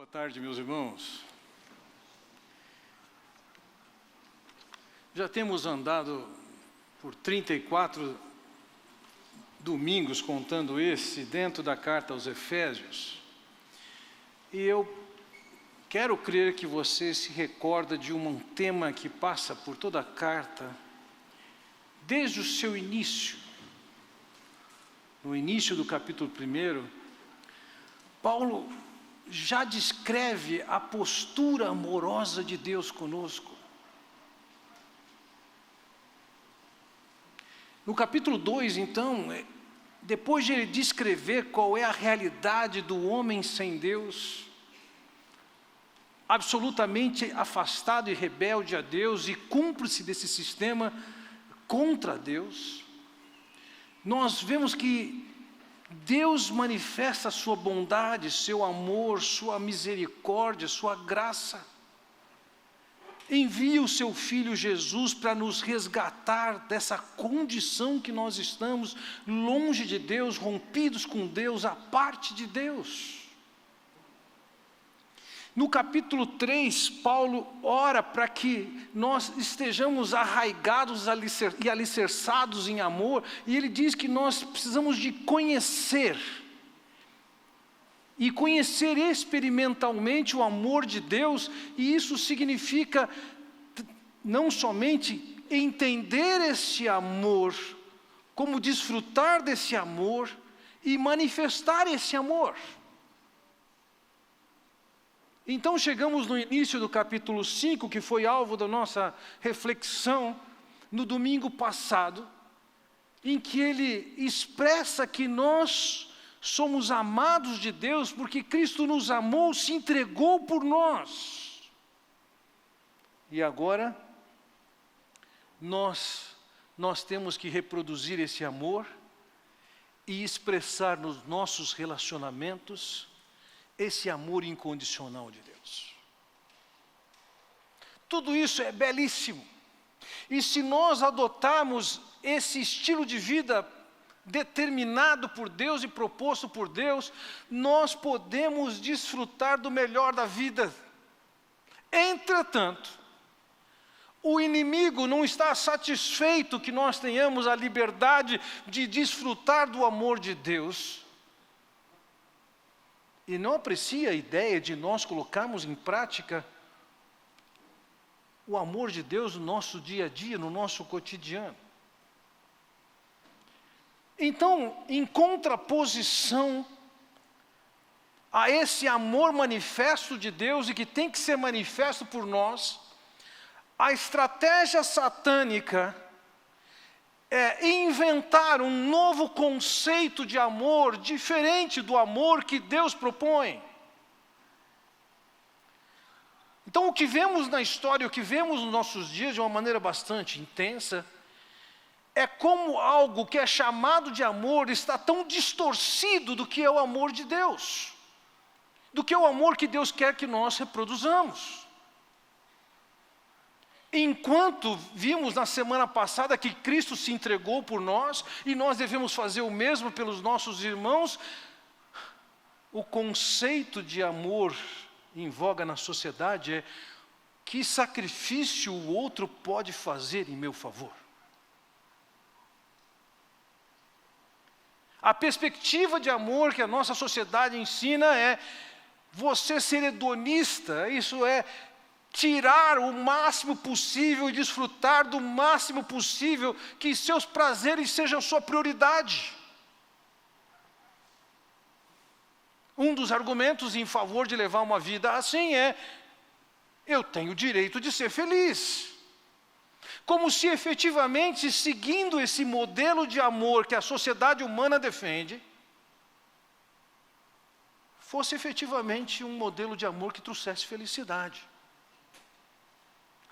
Boa tarde, meus irmãos. Já temos andado por 34 domingos, contando esse, dentro da carta aos Efésios. E eu quero crer que você se recorda de um tema que passa por toda a carta, desde o seu início. No início do capítulo 1, Paulo já descreve a postura amorosa de Deus conosco. No capítulo 2, então, depois de ele descrever qual é a realidade do homem sem Deus, absolutamente afastado e rebelde a Deus e cúmplice desse sistema contra Deus, nós vemos que Deus manifesta a sua bondade, seu amor, sua misericórdia, sua graça. Envia o seu Filho Jesus para nos resgatar dessa condição que nós estamos, longe de Deus, rompidos com Deus, à parte de Deus. No capítulo 3, Paulo ora para que nós estejamos arraigados e alicerçados em amor, e ele diz que nós precisamos de conhecer, e conhecer experimentalmente o amor de Deus, e isso significa não somente entender esse amor, como desfrutar desse amor e manifestar esse amor. Então chegamos no início do capítulo 5, que foi alvo da nossa reflexão no domingo passado, em que ele expressa que nós somos amados de Deus porque Cristo nos amou, se entregou por nós. E agora, nós temos que reproduzir esse amor e expressar nos nossos relacionamentos esse amor incondicional de Deus. Tudo isso é belíssimo. E se nós adotarmos esse estilo de vida determinado por Deus e proposto por Deus, nós podemos desfrutar do melhor da vida. Entretanto, o inimigo não está satisfeito que nós tenhamos a liberdade de desfrutar do amor de Deus, e não aprecia a ideia de nós colocarmos em prática o amor de Deus no nosso dia a dia, no nosso cotidiano. Então, em contraposição a esse amor manifesto de Deus e que tem que ser manifesto por nós, a estratégia satânica é inventar um novo conceito de amor, diferente do amor que Deus propõe. Então, o que vemos na história, o que vemos nos nossos dias de uma maneira bastante intensa, é como algo que é chamado de amor está tão distorcido do que é o amor de Deus, do que é o amor que Deus quer que nós reproduzamos. Enquanto vimos na semana passada que Cristo se entregou por nós, e nós devemos fazer o mesmo pelos nossos irmãos, o conceito de amor em voga na sociedade é: que sacrifício o outro pode fazer em meu favor? A perspectiva de amor que a nossa sociedade ensina é você ser hedonista, isso é tirar o máximo possível e desfrutar do máximo possível, que seus prazeres sejam sua prioridade. Um dos argumentos em favor de levar uma vida assim é: eu tenho o direito de ser feliz. Como se efetivamente, seguindo esse modelo de amor que a sociedade humana defende, fosse efetivamente um modelo de amor que trouxesse felicidade.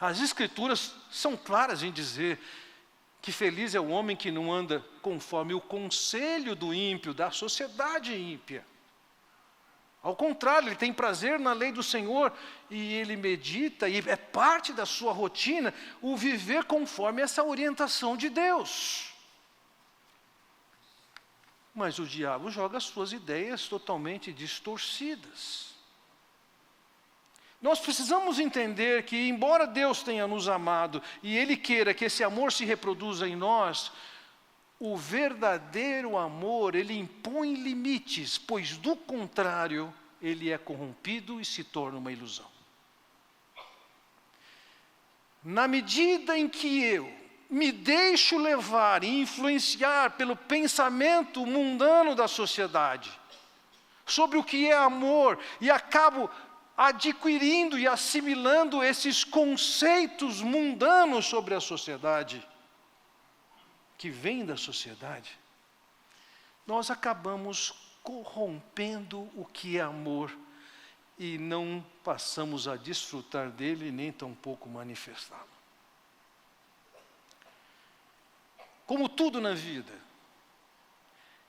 As Escrituras são claras em dizer que feliz é o homem que não anda conforme o conselho do ímpio, da sociedade ímpia. Ao contrário, ele tem prazer na lei do Senhor e ele medita, e é parte da sua rotina o viver conforme essa orientação de Deus. Mas o diabo joga as suas ideias totalmente distorcidas. Nós precisamos entender que, embora Deus tenha nos amado e Ele queira que esse amor se reproduza em nós, o verdadeiro amor, ele impõe limites, pois do contrário, ele é corrompido e se torna uma ilusão. Na medida em que eu me deixo levar e influenciar pelo pensamento mundano da sociedade, sobre o que é amor, e acabo adquirindo e assimilando esses conceitos mundanos sobre a sociedade, que vêm da sociedade, nós acabamos corrompendo o que é amor e não passamos a desfrutar dele, nem tampouco manifestá-lo. Como tudo na vida,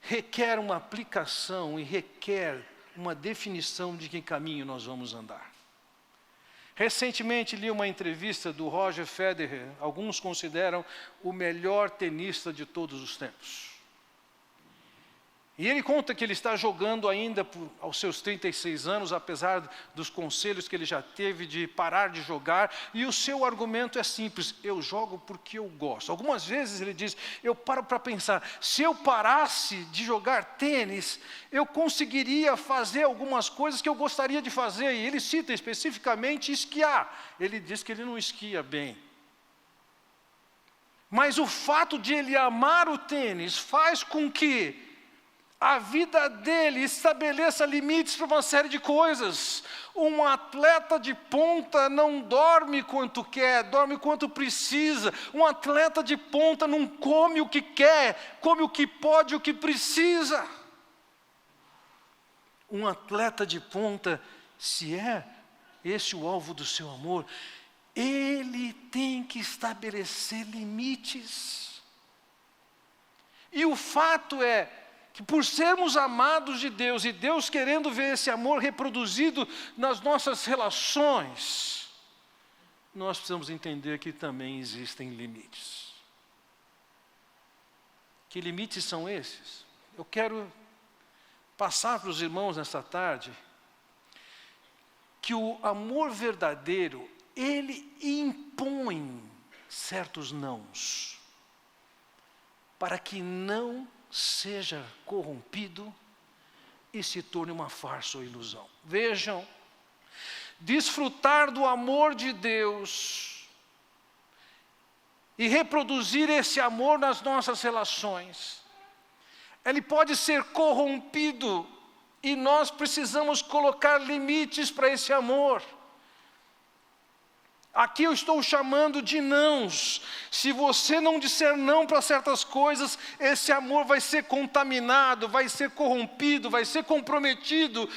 requer uma aplicação e requer uma definição de que caminho nós vamos andar. Recentemente li uma entrevista do Roger Federer, alguns consideram o melhor tenista de todos os tempos. E ele conta que ele está jogando ainda aos seus 36 anos, apesar dos conselhos que ele já teve de parar de jogar, e o seu argumento é simples: eu jogo porque eu gosto. Algumas vezes ele diz, eu paro para pensar, se eu parasse de jogar tênis, eu conseguiria fazer algumas coisas que eu gostaria de fazer, e ele cita especificamente esquiar. Ele diz que ele não esquia bem. Mas o fato de ele amar o tênis faz com que a vida dele estabeleça limites para uma série de coisas. Um atleta de ponta não dorme quanto quer, dorme quanto precisa. Um atleta de ponta não come o que quer, come o que pode, o que precisa. Um atleta de ponta, se é esse o alvo do seu amor, ele tem que estabelecer limites. E o fato é que, por sermos amados de Deus e Deus querendo ver esse amor reproduzido nas nossas relações, nós precisamos entender que também existem limites. Que limites são esses? Eu quero passar para os irmãos nesta tarde que o amor verdadeiro, ele impõe certos nãos, para que não seja corrompido e se torne uma farsa ou ilusão. Vejam, desfrutar do amor de Deus e reproduzir esse amor nas nossas relações, ele pode ser corrompido e nós precisamos colocar limites para esse amor. Aqui eu estou chamando de nãos. Se você não disser não para certas coisas, esse amor vai ser contaminado, vai ser corrompido, vai ser comprometido,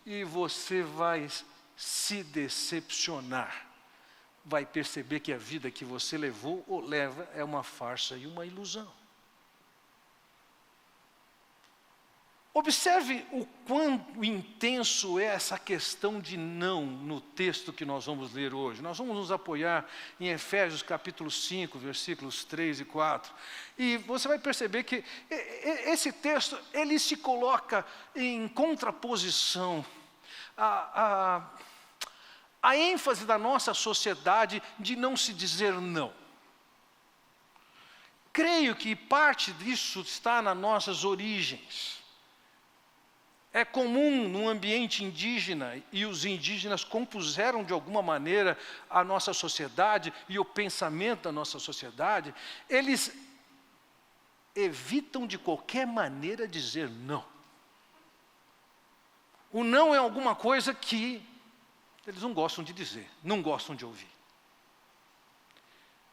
e você vai se decepcionar. Vai perceber que a vida que você levou ou leva é uma farsa e uma ilusão. Observe o quão intenso é essa questão de não no texto que nós vamos ler hoje. Nós vamos nos apoiar em Efésios capítulo 5, versículos 3 e 4. E você vai perceber que esse texto, ele se coloca em contraposição à ênfase da nossa sociedade de não se dizer não. Creio que parte disso está nas nossas origens. É comum no ambiente indígena, e os indígenas compuseram de alguma maneira a nossa sociedade e o pensamento da nossa sociedade, eles evitam de qualquer maneira dizer não. O não é alguma coisa que eles não gostam de dizer, não gostam de ouvir.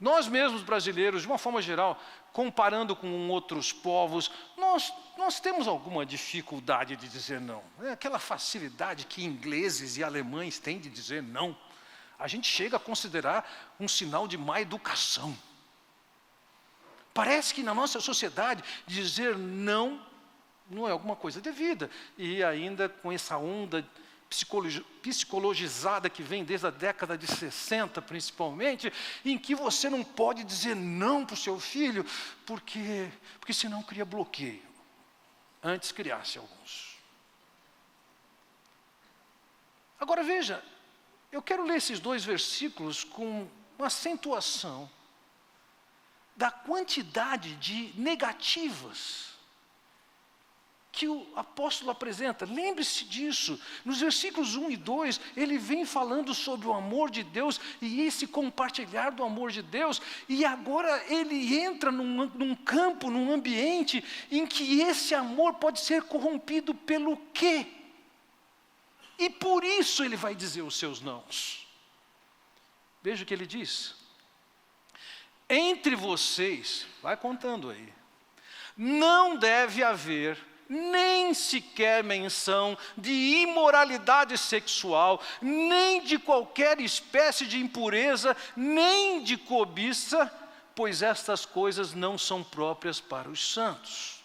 Nós mesmos brasileiros, de uma forma geral, comparando com outros povos, nós temos alguma dificuldade de dizer não. É aquela facilidade que ingleses e alemães têm de dizer não. A gente chega a considerar um sinal de má educação. Parece que na nossa sociedade dizer não é alguma coisa devida. E ainda com essa onda psicologizada que vem desde a década de 60, principalmente, em que você não pode dizer não para o seu filho, porque senão cria bloqueio. Antes criasse alguns. Agora veja, Eu quero ler esses 2 versículos com uma acentuação da quantidade de negativas que o apóstolo apresenta. Lembre-se disso. Nos versículos 1 e 2, ele vem falando sobre o amor de Deus e esse compartilhar do amor de Deus. E agora ele entra num campo, num ambiente em que esse amor pode ser corrompido pelo quê? E por isso ele vai dizer os seus nãos. Veja o que ele diz. Entre vocês, vai contando aí, não deve haver nem sequer menção de imoralidade sexual, nem de qualquer espécie de impureza, nem de cobiça, pois estas coisas não são próprias para os santos.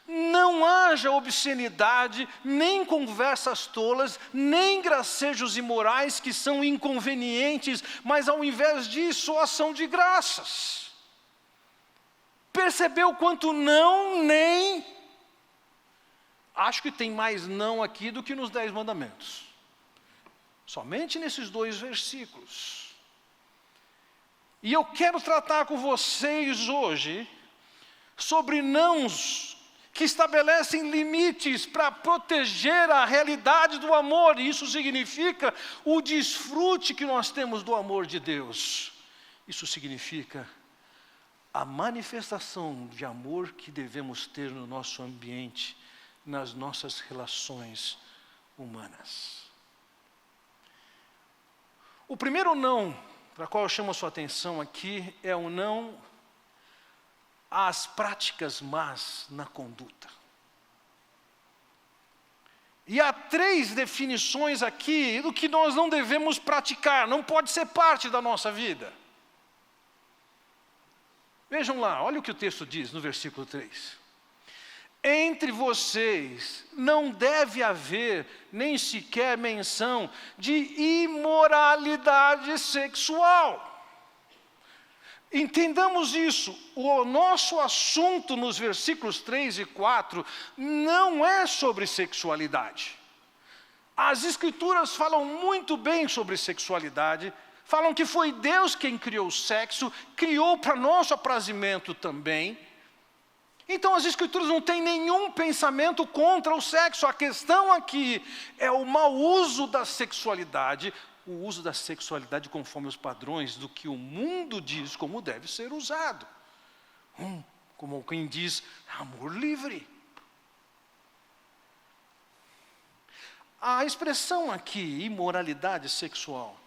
Não haja obscenidade, nem conversas tolas, nem gracejos imorais que são inconvenientes, mas ao invés disso, ação de graças. Percebeu quanto não, nem? Acho que tem mais não aqui do que nos 10 mandamentos. Somente nesses 2 versículos. E eu quero tratar com vocês hoje sobre nãos que estabelecem limites para proteger a realidade do amor. E isso significa o desfrute que nós temos do amor de Deus. Isso significa a manifestação de amor que devemos ter no nosso ambiente, nas nossas relações humanas. O primeiro não, para qual eu chamo a sua atenção aqui, é o não às práticas más na conduta. E há 3 definições aqui do que nós não devemos praticar, não pode ser parte da nossa vida. Vejam lá, olha o que o texto diz no versículo 3. Entre vocês não deve haver nem sequer menção de imoralidade sexual. Entendamos isso, o nosso assunto nos versículos 3 e 4 não é sobre sexualidade. As Escrituras falam muito bem sobre sexualidade, falam que foi Deus quem criou o sexo, criou para nosso aprazimento também. Então as Escrituras não têm nenhum pensamento contra o sexo. A questão aqui é o mau uso da sexualidade, o uso da sexualidade conforme os padrões do que o mundo diz como deve ser usado. Como quem diz, amor livre. A expressão aqui, imoralidade sexual,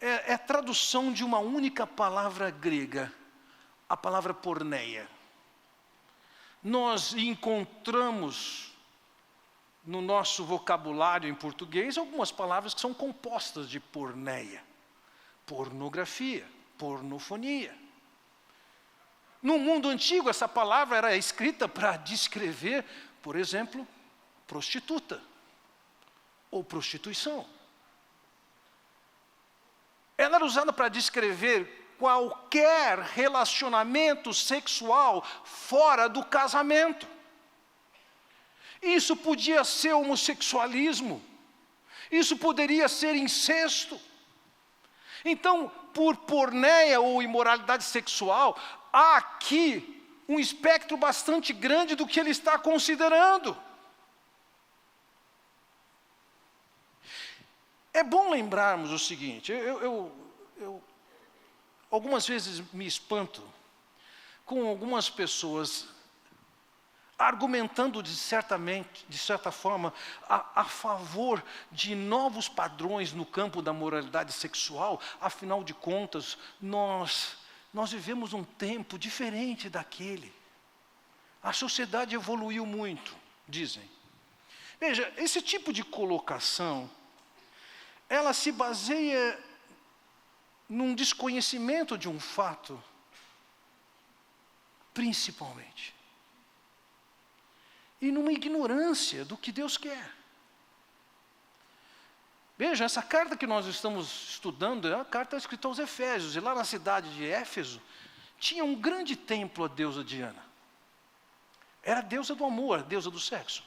é tradução de uma única palavra grega, a palavra porneia. Nós encontramos no nosso vocabulário em português algumas palavras que são compostas de porneia. Pornografia, pornofonia. No mundo antigo, essa palavra era escrita para descrever, por exemplo, prostituta ou prostituição. Ela era usada para descrever qualquer relacionamento sexual fora do casamento. Isso podia ser homossexualismo, isso poderia ser incesto. Então, por porneia ou imoralidade sexual, há aqui um espectro bastante grande do que ele está considerando. É bom lembrarmos o seguinte, eu algumas vezes me espanto com algumas pessoas argumentando de certa forma a favor de novos padrões no campo da moralidade sexual. Afinal de contas, nós vivemos um tempo diferente daquele. A sociedade evoluiu muito, dizem. Veja, esse tipo de colocação, ela se baseia num desconhecimento de um fato, principalmente, e numa ignorância do que Deus quer. Veja, essa carta que nós estamos estudando é a carta escrita aos Efésios, e lá na cidade de Éfeso, tinha um grande templo à deusa Diana. Era a deusa do amor, a deusa do sexo.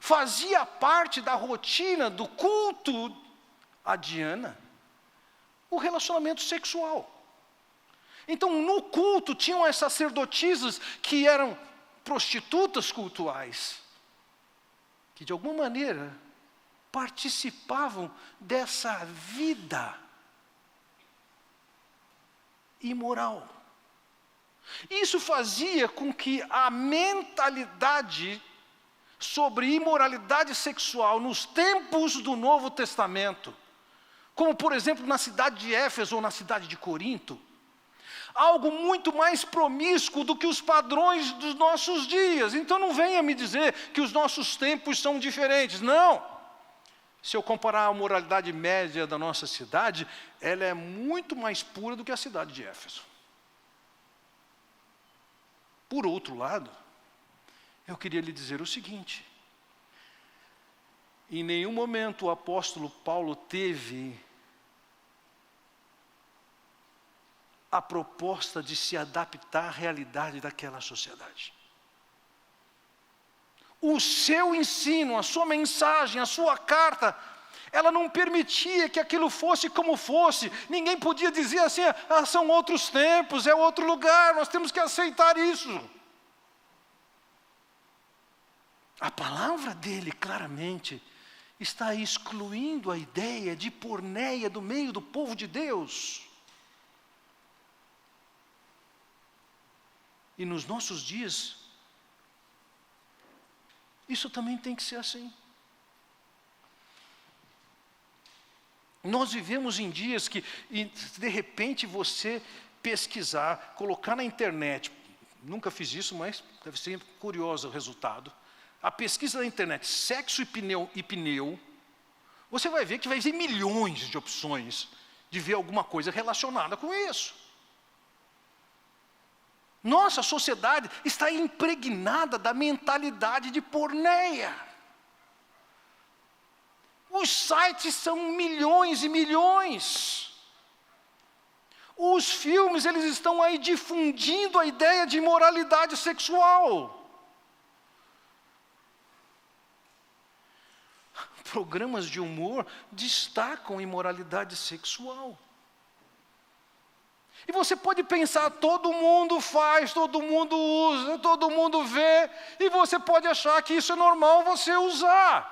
fazia parte da rotina do culto a Diana, o relacionamento sexual. Então, no culto, tinham as sacerdotisas que eram prostitutas cultuais, que de alguma maneira participavam dessa vida imoral. Isso fazia com que a mentalidade sobre imoralidade sexual nos tempos do Novo Testamento, como por exemplo na cidade de Éfeso ou na cidade de Corinto, algo muito mais promíscuo do que os padrões dos nossos dias. Então não venha me dizer que os nossos tempos são diferentes. Não! Se eu comparar a moralidade média da nossa cidade, ela é muito mais pura do que a cidade de Éfeso. Por outro lado, eu queria lhe dizer o seguinte: em nenhum momento o apóstolo Paulo teve a proposta de se adaptar à realidade daquela sociedade. O seu ensino, a sua mensagem, a sua carta, ela não permitia que aquilo fosse como fosse. Ninguém podia dizer assim, são outros tempos, é outro lugar, nós temos que aceitar isso. A palavra dele, claramente, está excluindo a ideia de porneia do meio do povo de Deus. E nos nossos dias, isso também tem que ser assim. Nós vivemos em dias que, de repente, você pesquisar, colocar na internet, nunca fiz isso, mas deve ser curioso o resultado. A pesquisa da internet, sexo e pneu, você vai ver que vai ter milhões de opções de ver alguma coisa relacionada com isso. Nossa sociedade está impregnada da mentalidade de porneia. Os sites são milhões e milhões. Os filmes, eles estão aí difundindo a ideia de imoralidade sexual. Programas de humor destacam a imoralidade sexual. E você pode pensar, todo mundo faz, todo mundo usa, todo mundo vê, e você pode achar que isso é normal você usar.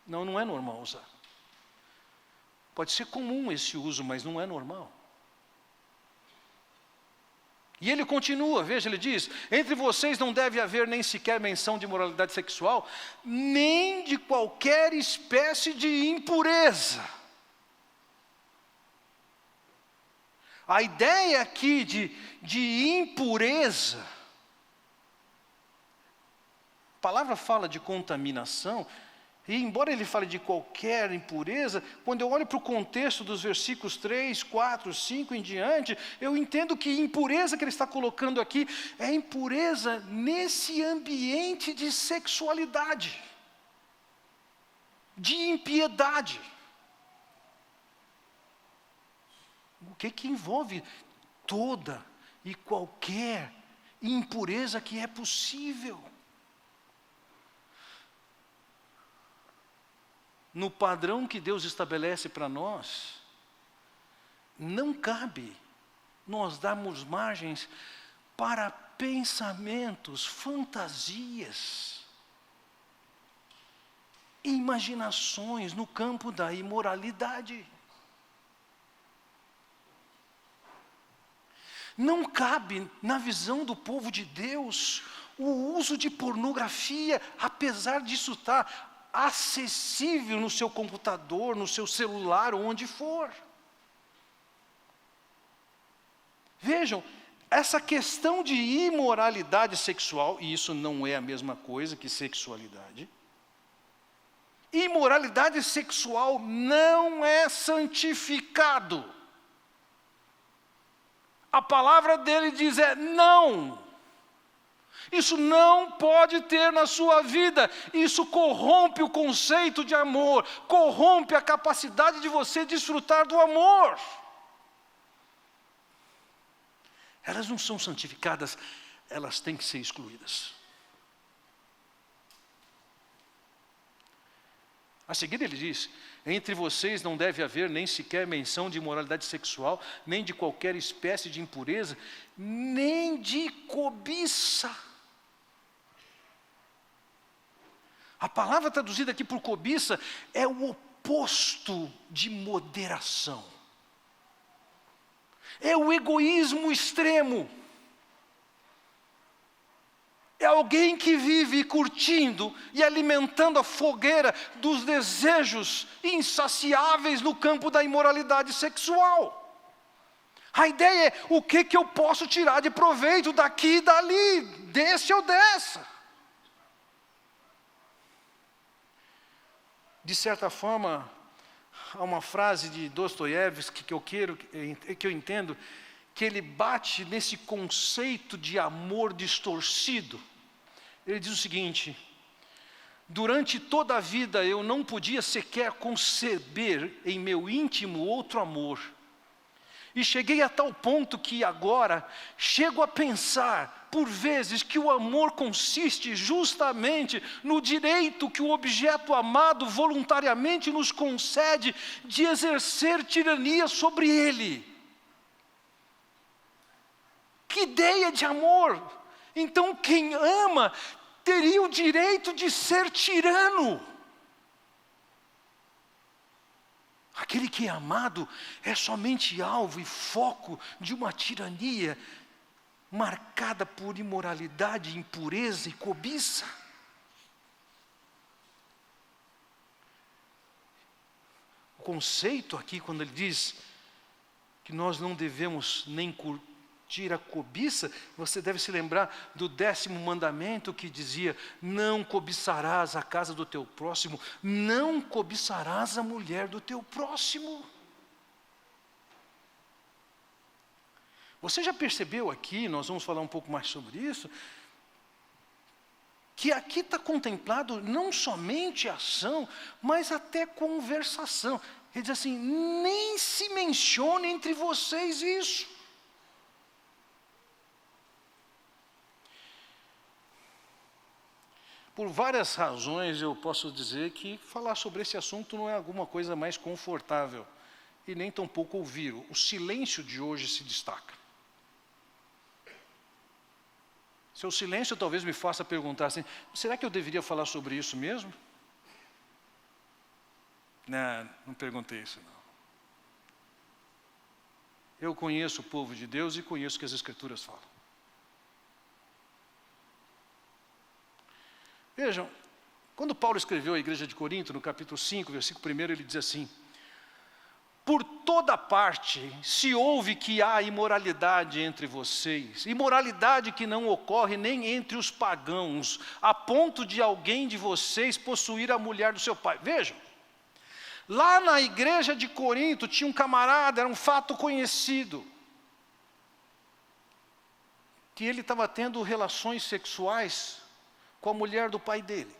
Não, não é normal usar. Pode ser comum esse uso, mas não é normal. E ele continua, veja, ele diz, entre vocês não deve haver nem sequer menção de imoralidade sexual, nem de qualquer espécie de impureza. A ideia aqui de impureza, a palavra fala de contaminação, e embora ele fale de qualquer impureza, quando eu olho para o contexto dos versículos 3, 4, 5 em diante, eu entendo que impureza que ele está colocando aqui é impureza nesse ambiente de sexualidade, de impiedade. O que envolve toda e qualquer impureza que é possível. No padrão que Deus estabelece para nós, não cabe nós darmos margens para pensamentos, fantasias, imaginações no campo da imoralidade. Não cabe, na visão do povo de Deus, o uso de pornografia, apesar disso estar acessível no seu computador, no seu celular, onde for. Vejam, essa questão de imoralidade sexual, e isso não é a mesma coisa que sexualidade, imoralidade sexual não é santificado. A palavra dele diz não. Isso não pode ter na sua vida. Isso corrompe o conceito de amor, corrompe a capacidade de você desfrutar do amor. Elas não são santificadas, elas têm que ser excluídas. A seguir ele diz: entre vocês não deve haver nem sequer menção de imoralidade sexual, nem de qualquer espécie de impureza, nem de cobiça. A palavra traduzida aqui por cobiça é o oposto de moderação. É o egoísmo extremo. É alguém que vive curtindo e alimentando a fogueira dos desejos insaciáveis no campo da imoralidade sexual. A ideia é o que eu posso tirar de proveito daqui e dali, desse ou dessa. De certa forma, há uma frase de Dostoiévski que eu entendo, que ele bate nesse conceito de amor distorcido. Ele diz o seguinte: durante toda a vida eu não podia sequer conceber em meu íntimo outro amor. E cheguei a tal ponto que agora chego a pensar, por vezes, que o amor consiste justamente no direito que o objeto amado voluntariamente nos concede de exercer tirania sobre ele. Que ideia de amor! Então quem ama teria o direito de ser tirano. Aquele que é amado é somente alvo e foco de uma tirania marcada por imoralidade, impureza e cobiça. O conceito aqui, quando ele diz que nós não devemos nem curtir a cobiça, você deve se lembrar do 10º mandamento que dizia: não cobiçarás a casa do teu próximo, não cobiçarás a mulher do teu próximo. Você já percebeu aqui, nós vamos falar um pouco mais sobre isso, que aqui está contemplado não somente ação, mas até conversação. Ele diz assim: nem se mencione entre vocês isso. Por várias razões eu posso dizer que falar sobre esse assunto não é alguma coisa mais confortável, e nem tampouco ouvir. O silêncio de hoje se destaca. Seu silêncio talvez me faça perguntar assim: será que eu deveria falar sobre isso mesmo? Não perguntei isso não. Eu conheço o povo de Deus e conheço o que as Escrituras falam. Vejam, quando Paulo escreveu à igreja de Corinto, no capítulo 5, versículo 1, ele diz assim: por toda parte se ouve que há imoralidade entre vocês, imoralidade que não ocorre nem entre os pagãos, a ponto de alguém de vocês possuir a mulher do seu pai. Vejam, lá na igreja de Corinto tinha um camarada, era um fato conhecido, que ele estava tendo relações sexuais com a mulher do pai dele,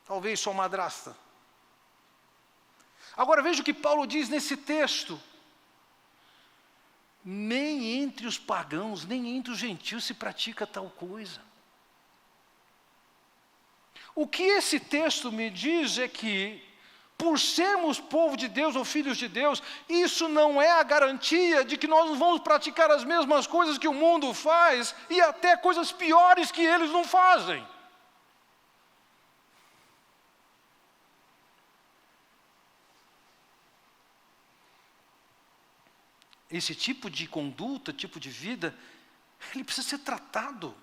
talvez sua madrasta. Agora veja o que Paulo diz nesse texto: nem entre os pagãos, nem entre os gentios se pratica tal coisa. O que esse texto me diz é que, por sermos povo de Deus ou filhos de Deus, isso não é a garantia de que nós vamos praticar as mesmas coisas que o mundo faz, e até coisas piores que eles não fazem. Esse tipo de conduta, tipo de vida, ele precisa ser tratado.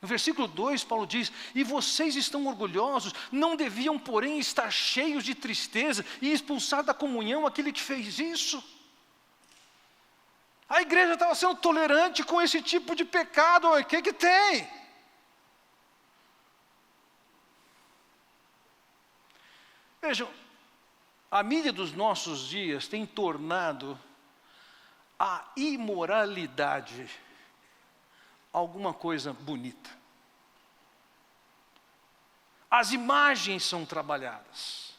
No versículo 2, Paulo diz: e vocês estão orgulhosos, não deviam, porém, estar cheios de tristeza e expulsar da comunhão aquele que fez isso. A igreja estava sendo tolerante com esse tipo de pecado, o que tem? Vejam, a mídia dos nossos dias tem tornado a imoralidade alguma coisa bonita. As imagens são trabalhadas.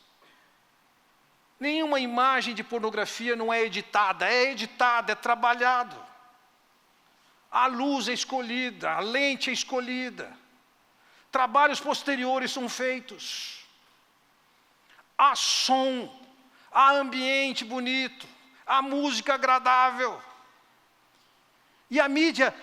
Nenhuma imagem de pornografia não é editada, é trabalhado. A luz é escolhida, a lente é escolhida. trabalhos posteriores são feitos, há som, há ambiente bonito, há música agradável. E a mídia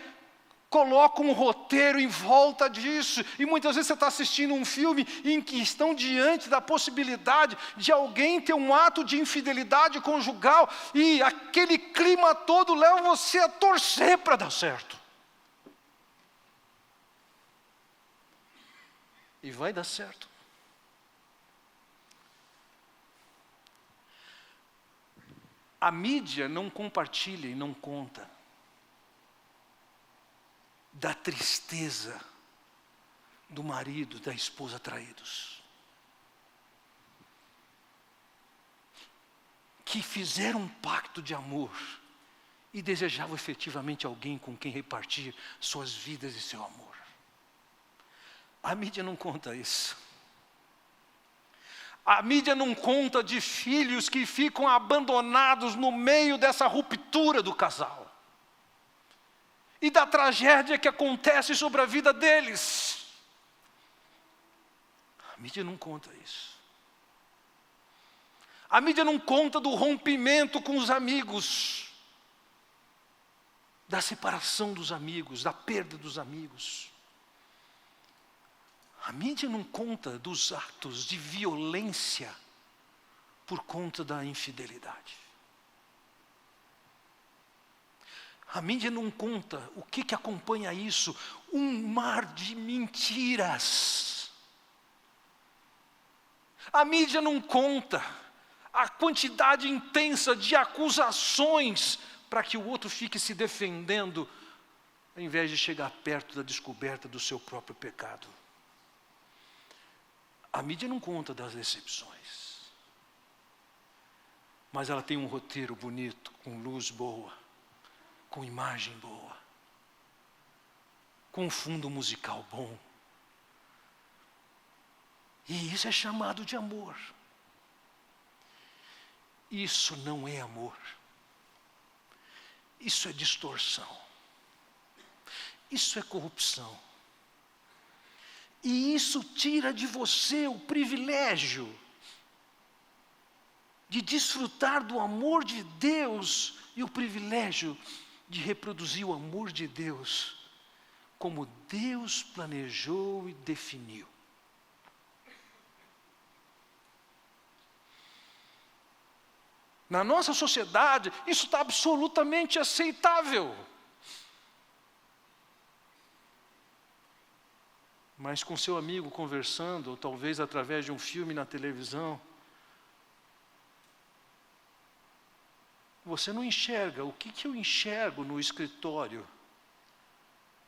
coloca um roteiro em volta disso. E muitas vezes você está assistindo um filme em que estão diante da possibilidade de alguém ter um ato de infidelidade conjugal. E aquele clima todo leva você a torcer para dar certo. E vai dar certo. A mídia não compartilha e não conta da tristeza do marido, da esposa traídos, que fizeram um pacto de amor e desejavam efetivamente alguém com quem repartir suas vidas e seu amor. A mídia não conta isso. A mídia não conta de filhos que ficam abandonados no meio dessa ruptura do casal. E da tragédia que acontece sobre a vida deles. A mídia não conta isso. A mídia não conta do rompimento com os amigos, da separação dos amigos, da perda dos amigos. A mídia não conta dos atos de violência por conta da infidelidade. A mídia não conta o que acompanha isso, um mar de mentiras. A mídia não conta a quantidade intensa de acusações para que o outro fique se defendendo, ao invés de chegar perto da descoberta do seu próprio pecado. A mídia não conta das decepções, mas ela tem um roteiro bonito, com luz boa, com imagem boa, com um fundo musical bom. E isso é chamado de amor. Isso não é amor. Isso é distorção. Isso é corrupção. E isso tira de você o privilégio de desfrutar do amor de Deus e o privilégio de reproduzir o amor de Deus como Deus planejou e definiu. Na nossa sociedade, isso está absolutamente aceitável. Mas com seu amigo conversando, ou talvez através de um filme na televisão, você não enxerga o que eu enxergo no escritório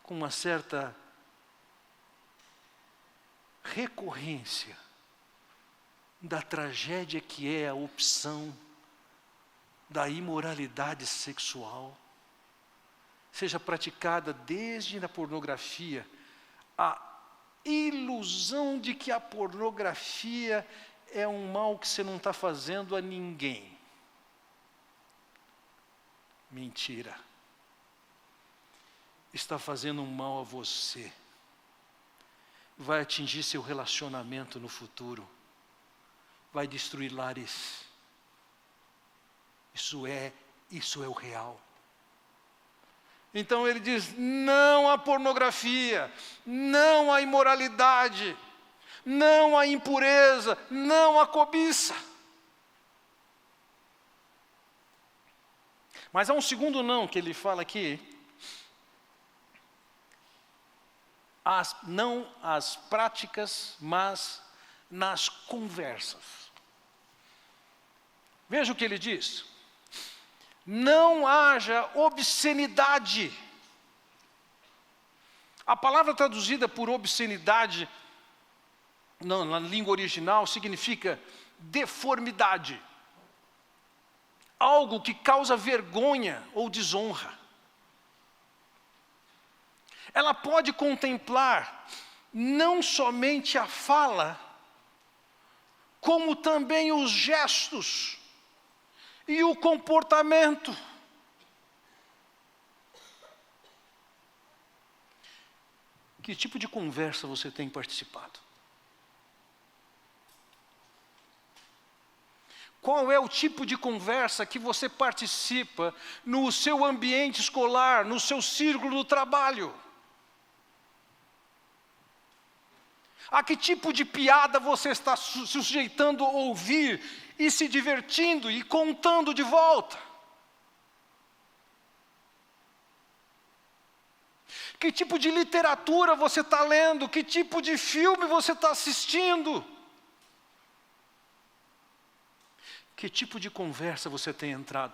com uma certa recorrência da tragédia que é a opção da imoralidade sexual, seja praticada desde na pornografia, a ilusão de que a pornografia é um mal que você não está fazendo a ninguém. Mentira. Está fazendo um mal a você. Vai atingir seu relacionamento no futuro. Vai destruir lares. Isso é o real. Então ele diz, não à pornografia, não à imoralidade, não à impureza, não à cobiça. Mas há um segundo não que ele fala aqui. Não às práticas, mas nas conversas. Veja o que ele diz. Não haja obscenidade. A palavra traduzida por obscenidade, não, na língua original, significa deformidade. Algo que causa vergonha ou desonra. Ela pode contemplar não somente a fala, como também os gestos e o comportamento. Que tipo de conversa você tem participado? Qual é o tipo de conversa que você participa no seu ambiente escolar, no seu círculo do trabalho? A que tipo de piada você está se sujeitando a ouvir e se divertindo e contando de volta? Que tipo de literatura você está lendo? Que tipo de filme você está assistindo? Que tipo de conversa você tem entrado?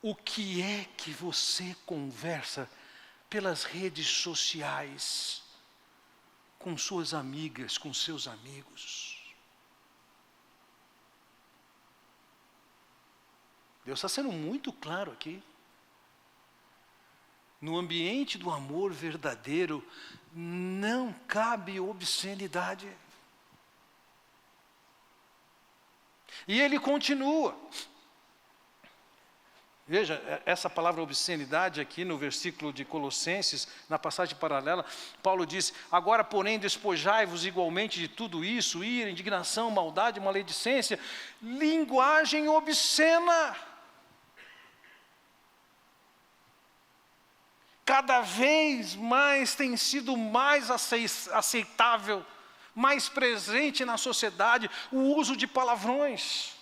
O que é que você conversa pelas redes sociais, com suas amigas, com seus amigos? Deus está sendo muito claro aqui. No ambiente do amor verdadeiro, não cabe obscenidade. E ele continua. Veja, essa palavra obscenidade aqui no versículo de Colossenses, na passagem paralela, Paulo diz: agora, porém, despojai-vos igualmente de tudo isso, ira, indignação, maldade, maledicência, linguagem obscena. Cada vez mais tem sido mais aceitável, mais presente na sociedade, o uso de palavrões.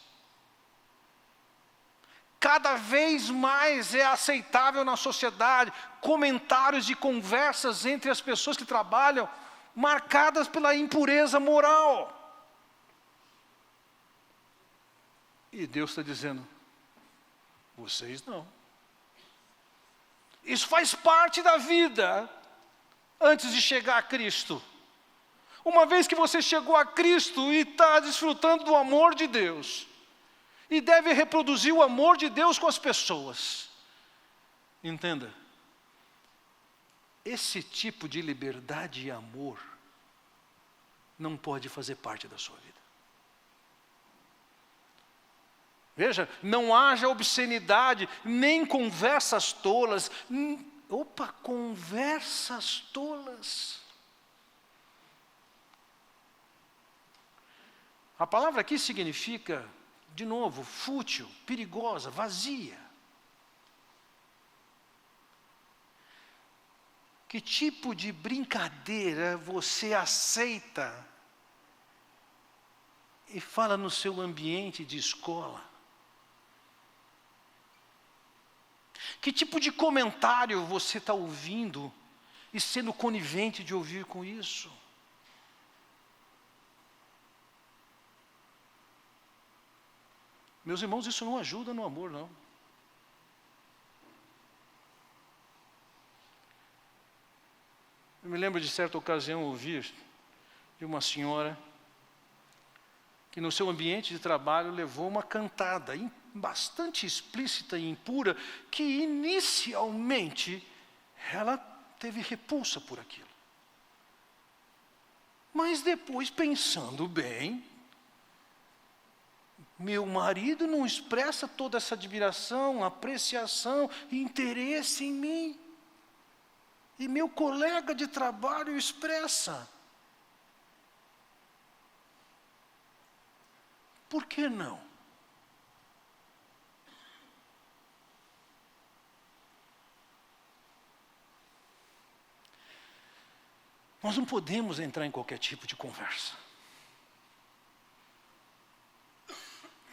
Cada vez mais é aceitável na sociedade comentários e conversas entre as pessoas que trabalham, marcadas pela impureza moral. E Deus está dizendo: vocês não. Isso faz parte da vida antes de chegar a Cristo. Uma vez que você chegou a Cristo e está desfrutando do amor de Deus, e deve reproduzir o amor de Deus com as pessoas, entenda, esse tipo de liberdade e amor não pode fazer parte da sua vida. Veja, não haja obscenidade, nem conversas tolas. Conversas tolas. A palavra aqui significa, de novo, fútil, perigosa, vazia. Que tipo de brincadeira você aceita e fala no seu ambiente de escola? Que tipo de comentário você está ouvindo e sendo conivente de ouvir com isso? Meus irmãos, isso não ajuda no amor, não. Eu me lembro de certa ocasião ouvir de uma senhora que no seu ambiente de trabalho levou uma cantada bastante explícita e impura, que inicialmente ela teve repulsa por aquilo. Mas depois, pensando bem, meu marido não expressa toda essa admiração, apreciação, interesse em mim. E meu colega de trabalho expressa. Por que não? Nós não podemos entrar em qualquer tipo de conversa.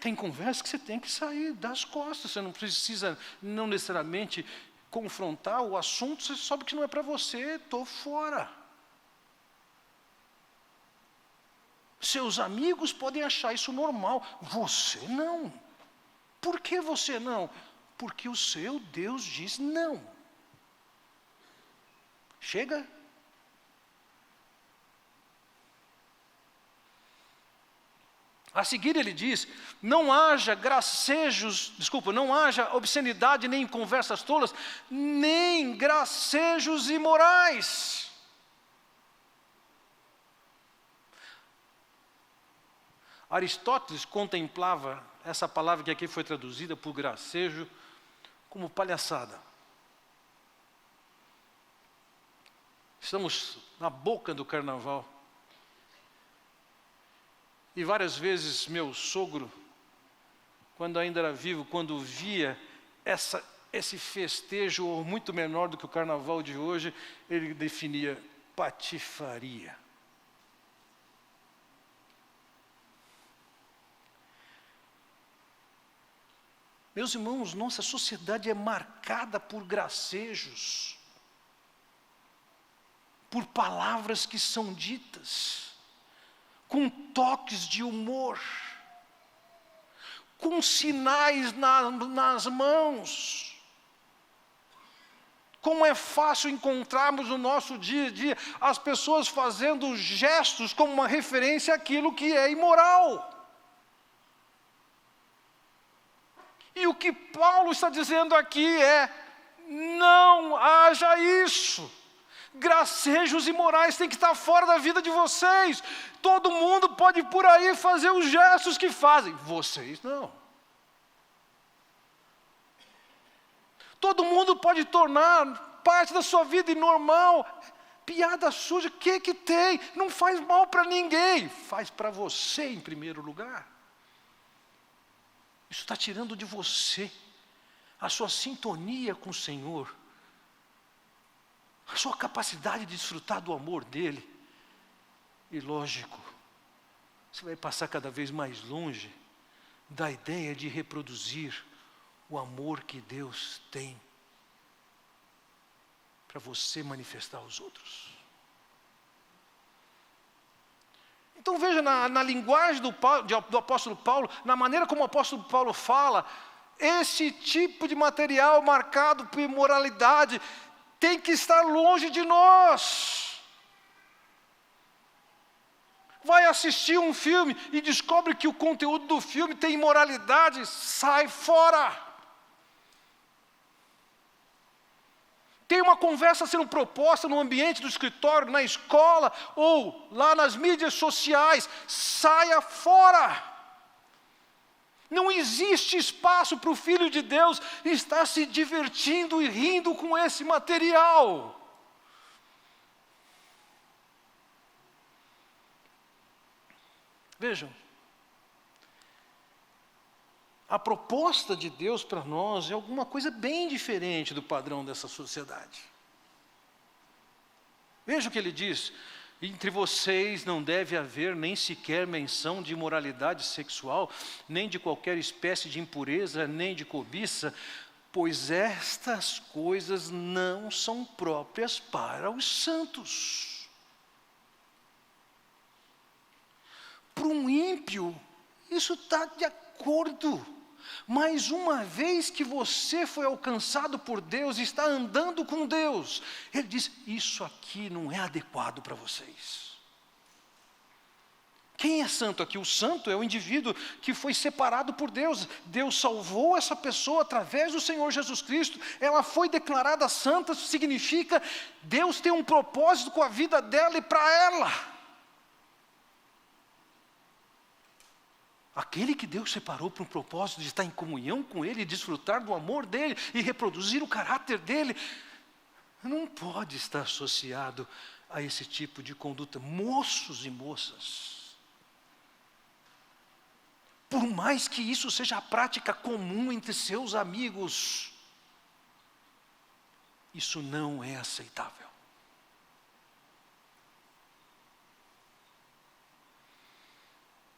Tem conversa que você tem que sair das costas. Você não precisa, não necessariamente, confrontar o assunto. Você sabe que não é para você, estou fora. Seus amigos podem achar isso normal. Você não. Por que você não? Porque o seu Deus diz não. Chega. A seguir ele diz: não haja não haja obscenidade nem conversas tolas, nem gracejos imorais. Aristóteles contemplava essa palavra que aqui foi traduzida por gracejo como palhaçada. Estamos na boca do carnaval. E várias vezes meu sogro, quando ainda era vivo, quando via esse festejo muito menor do que o carnaval de hoje, ele definia patifaria. Meus irmãos, nossa sociedade é marcada por gracejos, por palavras que são ditas, com toques de humor, com sinais nas mãos. Como é fácil encontrarmos no nosso dia a dia as pessoas fazendo gestos como uma referência àquilo que é imoral. E o que Paulo está dizendo aqui é: não haja isso. Gracejos imorais têm que estar fora da vida de vocês. Todo mundo pode ir por aí fazer os gestos que fazem, vocês não. Todo mundo pode tornar parte da sua vida normal. Piada suja, o que tem? Não faz mal para ninguém, faz para você em primeiro lugar. Isso está tirando de você a sua sintonia com o Senhor, a sua capacidade de desfrutar do amor dEle. E lógico, você vai passar cada vez mais longe da ideia de reproduzir o amor que Deus tem para você manifestar aos outros. Então veja na linguagem do apóstolo Paulo, na maneira como o apóstolo Paulo fala, esse tipo de material marcado por imoralidade tem que estar longe de nós. Vai assistir um filme e descobre que o conteúdo do filme tem imoralidade, sai fora. Tem uma conversa sendo proposta no ambiente do escritório, na escola ou lá nas mídias sociais, saia fora. Não existe espaço para o Filho de Deus estar se divertindo e rindo com esse material. Vejam, a proposta de Deus para nós é alguma coisa bem diferente do padrão dessa sociedade. Veja o que ele diz: entre vocês não deve haver nem sequer menção de imoralidade sexual, nem de qualquer espécie de impureza, nem de cobiça, pois estas coisas não são próprias para os santos. Para um ímpio, isso está de acordo. Mas uma vez que você foi alcançado por Deus e está andando com Deus, Ele diz: isso aqui não é adequado para vocês. Quem é santo aqui? O santo é o indivíduo que foi separado por Deus. Deus salvou essa pessoa através do Senhor Jesus Cristo. Ela foi declarada santa, isso significa Deus tem um propósito com a vida dela e para ela. Aquele que Deus separou para um propósito de estar em comunhão com Ele, desfrutar do amor dEle e reproduzir o caráter dEle, não pode estar associado a esse tipo de conduta. Moços e moças, por mais que isso seja a prática comum entre seus amigos, isso não é aceitável.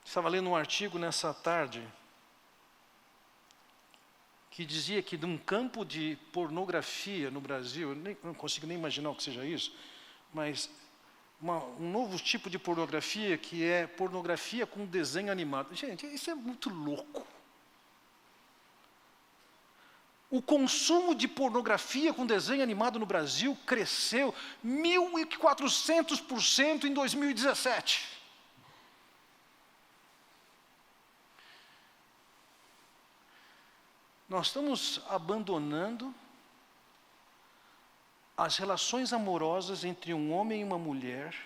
Estava lendo um artigo nessa tarde que dizia que num campo de pornografia no Brasil, não consigo nem imaginar o que seja isso, mas um novo tipo de pornografia que é pornografia com desenho animado. Gente, isso é muito louco. O consumo de pornografia com desenho animado no Brasil cresceu 1.400% em 2017. Nós estamos abandonando as relações amorosas entre um homem e uma mulher,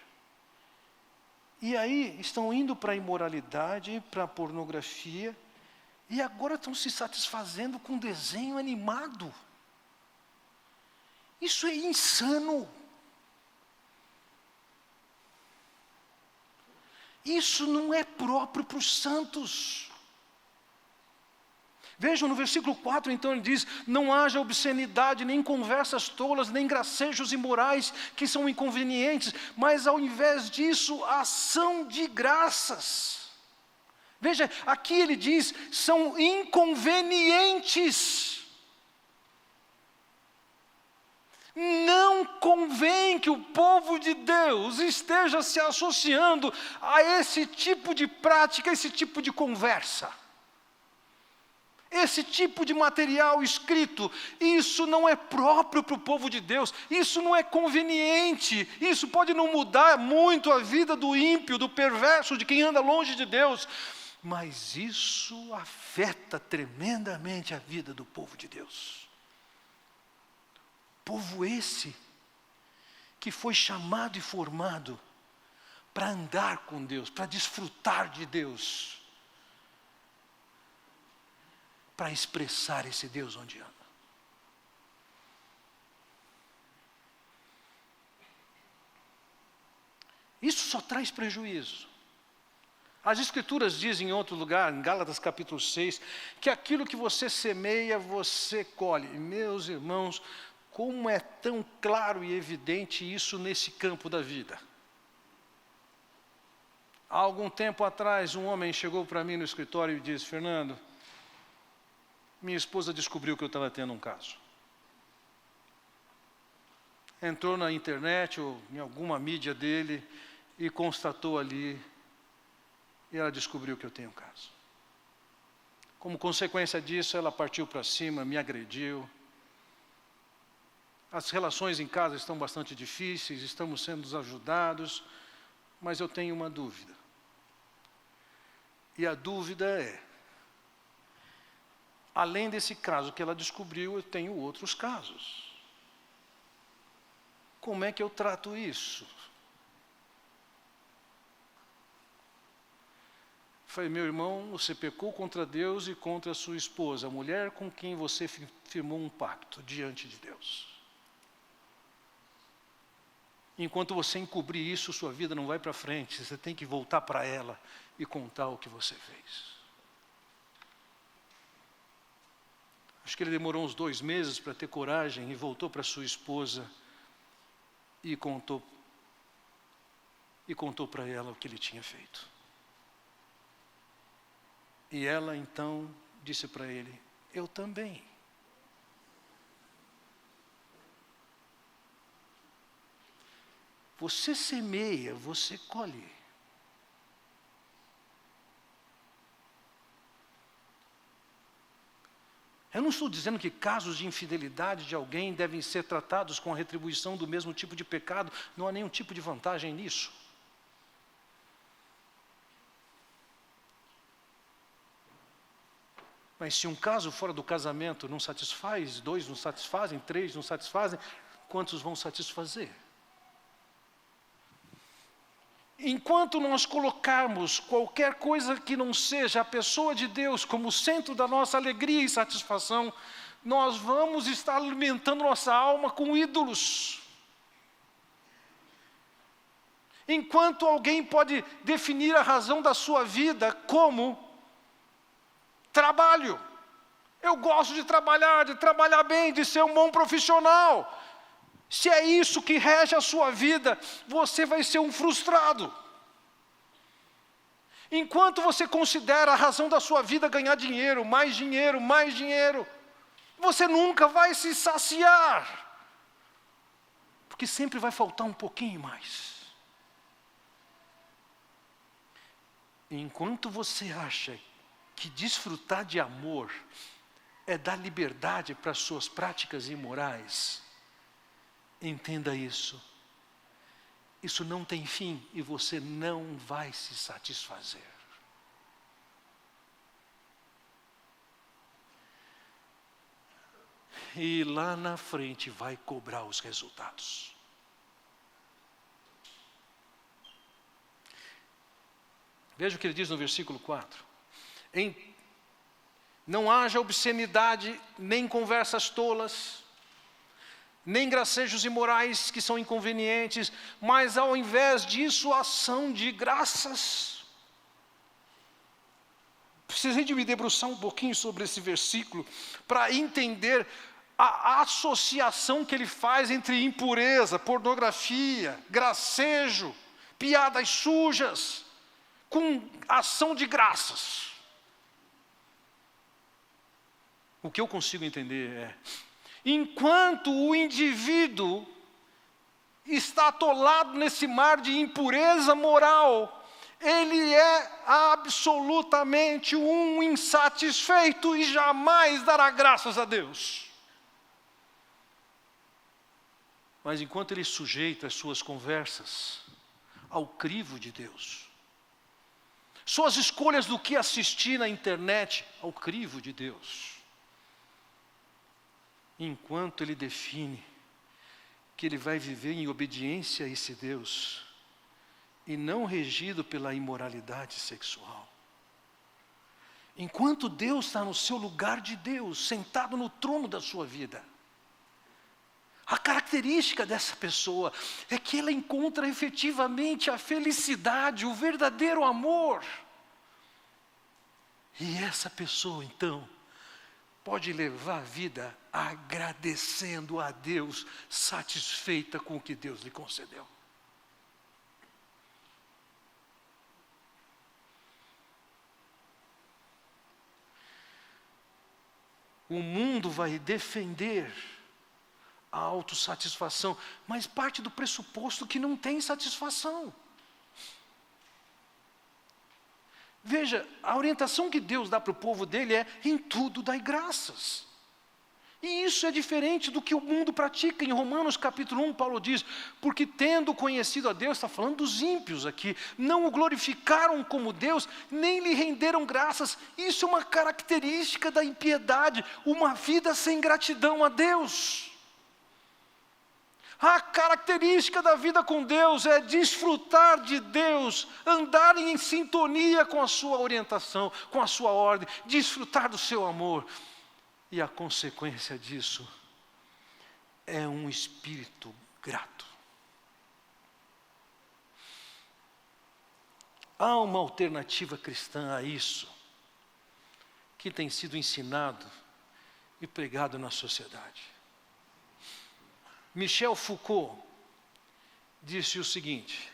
e aí estão indo para a imoralidade, para a pornografia, e agora estão se satisfazendo com desenho animado. Isso é insano. Isso não é próprio para os santos. Vejam no versículo 4, então ele diz: não haja obscenidade, nem conversas tolas, nem gracejos imorais que são inconvenientes, mas ao invés disso, ação de graças. Veja, aqui ele diz, são inconvenientes. Não convém que o povo de Deus esteja se associando a esse tipo de prática, esse tipo de conversa. Esse tipo de material escrito, isso não é próprio para o povo de Deus, isso não é conveniente, isso pode não mudar muito a vida do ímpio, do perverso, de quem anda longe de Deus, mas isso afeta tremendamente a vida do povo de Deus. Povo esse que foi chamado e formado para andar com Deus, para desfrutar de Deus, para expressar esse Deus onde anda. Isso só traz prejuízo. As Escrituras dizem em outro lugar, em Gálatas capítulo 6, que aquilo que você semeia, você colhe. E, meus irmãos, como é tão claro e evidente isso nesse campo da vida. Há algum tempo atrás, um homem chegou para mim no escritório e disse: Fernando, minha esposa descobriu que eu estava tendo um caso. Entrou na internet ou em alguma mídia dele e constatou ali, e ela descobriu que eu tenho um caso. Como consequência disso, ela partiu para cima, me agrediu. As relações em casa estão bastante difíceis, estamos sendo ajudados, mas eu tenho uma dúvida. E a dúvida é: além desse caso que ela descobriu, eu tenho outros casos. Como é que eu trato isso? Falei: meu irmão, você pecou contra Deus e contra a sua esposa, a mulher com quem você firmou um pacto diante de Deus. Enquanto você encobrir isso, sua vida não vai para frente. Você tem que voltar para ela e contar o que você fez. Acho que ele demorou uns 2 meses para ter coragem e voltou para sua esposa e contou para ela o que ele tinha feito. E ela então disse para ele: eu também. Você semeia, você colhe. Eu não estou dizendo que casos de infidelidade de alguém devem ser tratados com a retribuição do mesmo tipo de pecado. Não há nenhum tipo de vantagem nisso. Mas se um caso fora do casamento não satisfaz, 2 não satisfazem, 3 não satisfazem, quantos vão satisfazer? Enquanto nós colocarmos qualquer coisa que não seja a pessoa de Deus como centro da nossa alegria e satisfação, nós vamos estar alimentando nossa alma com ídolos. Enquanto alguém pode definir a razão da sua vida como trabalho. Eu gosto de trabalhar bem, de ser um bom profissional. Se é isso que rege a sua vida, você vai ser um frustrado. Enquanto você considera a razão da sua vida ganhar dinheiro, mais dinheiro, você nunca vai se saciar. Porque sempre vai faltar um pouquinho mais. Enquanto você acha que desfrutar de amor é dar liberdade para as suas práticas imorais, entenda isso. Isso não tem fim e você não vai se satisfazer. E lá na frente vai cobrar os resultados. Veja o que ele diz no versículo 4. Não haja obscenidade, nem conversas tolas, nem gracejos imorais que são inconvenientes, mas ao invés disso, ação de graças. precisei de me debruçar um pouquinho sobre esse versículo para entender a associação que ele faz entre impureza, pornografia, gracejo, piadas sujas, com ação de graças. O que eu consigo entender é, enquanto o indivíduo está atolado nesse mar de impureza moral, ele é absolutamente um insatisfeito e jamais dará graças a Deus. Mas enquanto ele sujeita as suas conversas ao crivo de Deus, suas escolhas do que assistir na internet ao crivo de Deus, enquanto ele define que ele vai viver em obediência a esse Deus e não regido pela imoralidade sexual, enquanto Deus está no seu lugar de Deus, sentado no trono da sua vida, a característica dessa pessoa é que ela encontra efetivamente a felicidade, o verdadeiro amor. E essa pessoa, então, pode levar a vida agradecendo a Deus, satisfeita com o que Deus lhe concedeu. O mundo vai defender a autossatisfação, mas parte do pressuposto que não tem satisfação. Veja, a orientação que Deus dá para o povo dele é: em tudo dai graças. E isso é diferente do que o mundo pratica. Em Romanos capítulo 1, Paulo diz: porque tendo conhecido a Deus, está falando dos ímpios aqui, não o glorificaram como Deus, nem lhe renderam graças. Isso é uma característica da impiedade, uma vida sem gratidão a Deus. A característica da vida com Deus é desfrutar de Deus, andar em sintonia com a sua orientação, com a sua ordem, desfrutar do seu amor. E a consequência disso é um espírito grato. Há uma alternativa cristã a isso, que tem sido ensinado e pregado na sociedade. Michel Foucault disse o seguinte: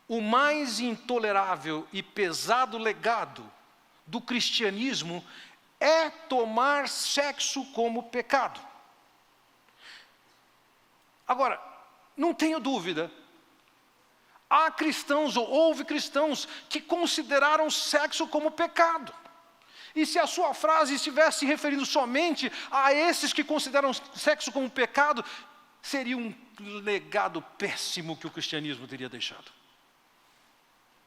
o mais intolerável e pesado legado do cristianismo é tomar sexo como pecado. Agora, não tenho dúvida, há cristãos, ou houve cristãos, que consideraram sexo como pecado. E se a sua frase estivesse se referindo somente a esses que consideram sexo como pecado, seria um legado péssimo que o cristianismo teria deixado.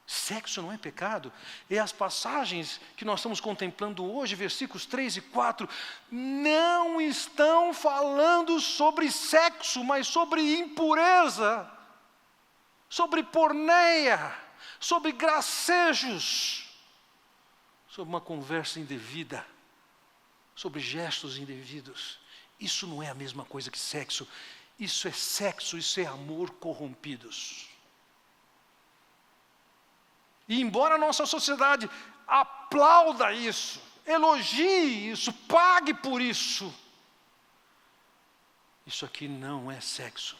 Sexo não é pecado. E as passagens que nós estamos contemplando hoje, versículos 3 e 4, não estão falando sobre sexo, mas sobre impureza, sobre porneia, sobre gracejos, sobre uma conversa indevida, sobre gestos indevidos. Isso não é a mesma coisa que sexo. Isso é sexo, isso é amor corrompidos. E embora a nossa sociedade aplauda isso, elogie isso, pague por isso, isso aqui não é sexo.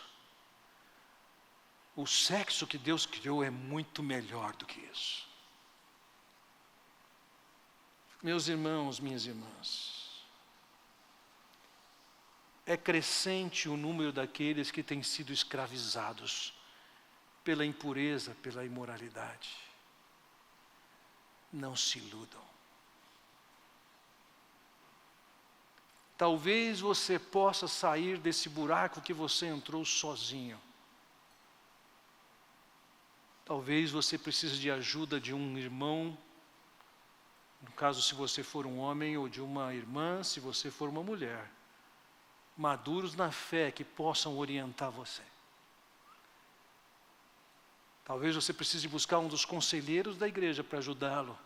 O sexo que Deus criou é muito melhor do que isso. Meus irmãos, minhas irmãs, é crescente o número daqueles que têm sido escravizados pela impureza, pela imoralidade. Não se iludam. Talvez você possa sair desse buraco que você entrou sozinho. Talvez você precise de ajuda de um irmão, no caso se você for um homem, ou de uma irmã, se você for uma mulher, maduros na fé que possam orientar você. Talvez você precise buscar um dos conselheiros da igreja para ajudá-lo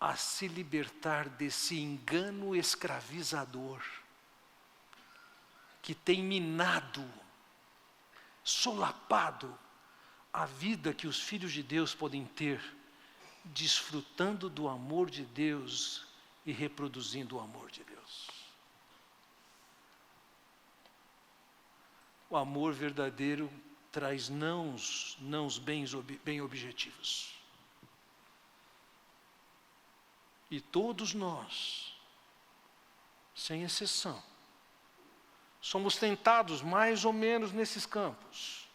a se libertar desse engano escravizador que tem minado, solapado a vida que os filhos de Deus podem ter desfrutando do amor de Deus e reproduzindo o amor de Deus. O amor verdadeiro traz nãos bem objetivos. E todos nós, sem exceção, somos tentados mais ou menos nesses campos.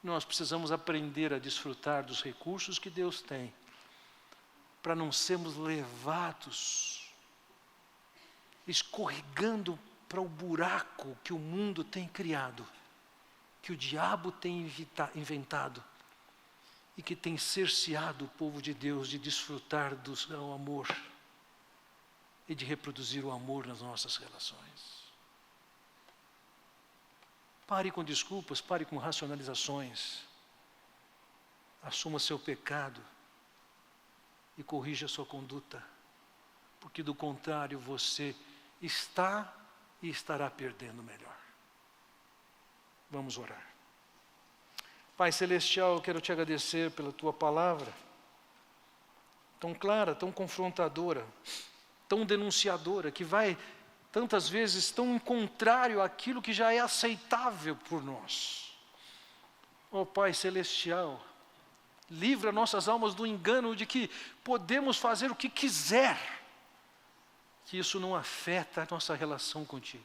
Nós precisamos aprender a desfrutar dos recursos que Deus tem, para não sermos levados, escorregando para o buraco que o mundo tem criado, que o diabo tem inventado, e que tem cerceado o povo de Deus de desfrutar do seu amor e de reproduzir o amor nas nossas relações. Pare com desculpas, pare com racionalizações. Assuma seu pecado e corrija sua conduta, porque do contrário você está e estará perdendo melhor. Vamos orar. Pai Celestial, eu quero te agradecer pela tua palavra, tão clara, tão confrontadora, tão denunciadora, que vai tantas vezes tão em contrário àquilo que já é aceitável por nós. Ó Pai Celestial, livra nossas almas do engano de que podemos fazer o que quiser, que isso não afeta a nossa relação contigo.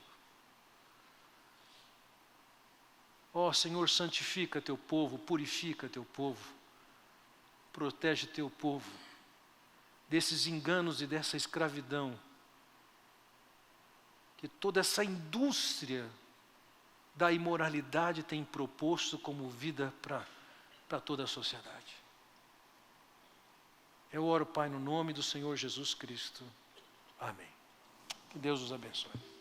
Ó Senhor, santifica teu povo, purifica teu povo, protege teu povo desses enganos e dessa escravidão que toda essa indústria da imoralidade tem proposto como vida para toda a sociedade. Eu oro, Pai, no nome do Senhor Jesus Cristo. Amém. Que Deus os abençoe.